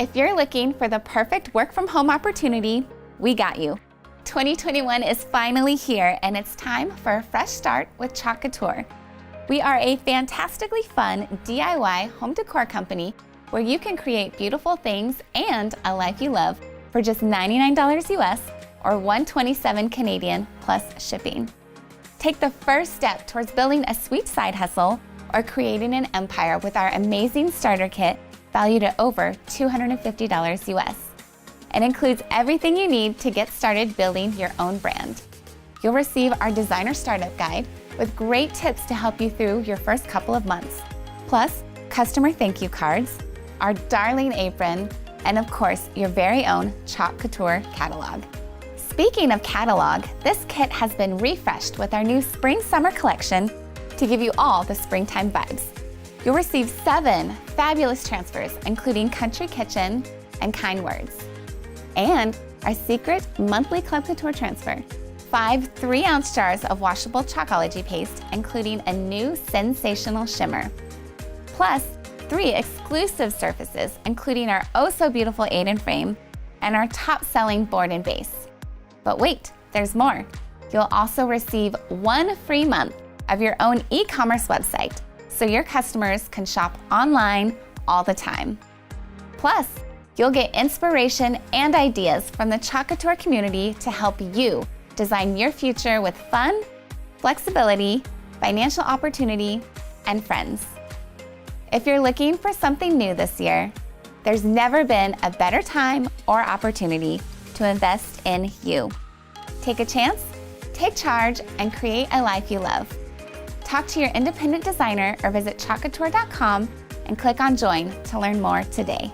If you're looking for the perfect work-from-home opportunity, we got you. 2021 is finally here, and it's time for a fresh start with Chalk Couture. We are a fantastically fun DIY home decor company where you can create beautiful things and a life you love for just $99 US or $127 Canadian plus shipping. Take the first step towards building a sweet side hustle or creating an empire with our amazing starter kit valued at over $250 US. It includes everything you need to get started building your own brand. You'll receive our designer startup guide with great tips to help you through your first couple of months, plus customer thank you cards, our darling apron, and of course, your very own Chalk Couture catalog. Speaking of catalog, this kit has been refreshed with our new spring-summer collection to give you all the springtime vibes. You'll receive 7 fabulous transfers, including Country Kitchen and Kind Words, and our secret monthly Club Couture transfer, 5 3-ounce jars of washable Chalkology paste, including a new sensational shimmer, plus 3 exclusive surfaces, including our oh-so-beautiful 8-in frame and our top-selling board and base. But wait, there's more. You'll also receive 1 free month of your own e-commerce website, so your customers can shop online all the time. Plus, you'll get inspiration and ideas from the Chalk Couture community to help you design your future with fun, flexibility, financial opportunity, and friends. If you're looking for something new this year, there's never been a better time or opportunity to invest in you. Take a chance, take charge, and create a life you love. Talk to your independent designer or visit chalkcouture.com and click on Join to learn more today.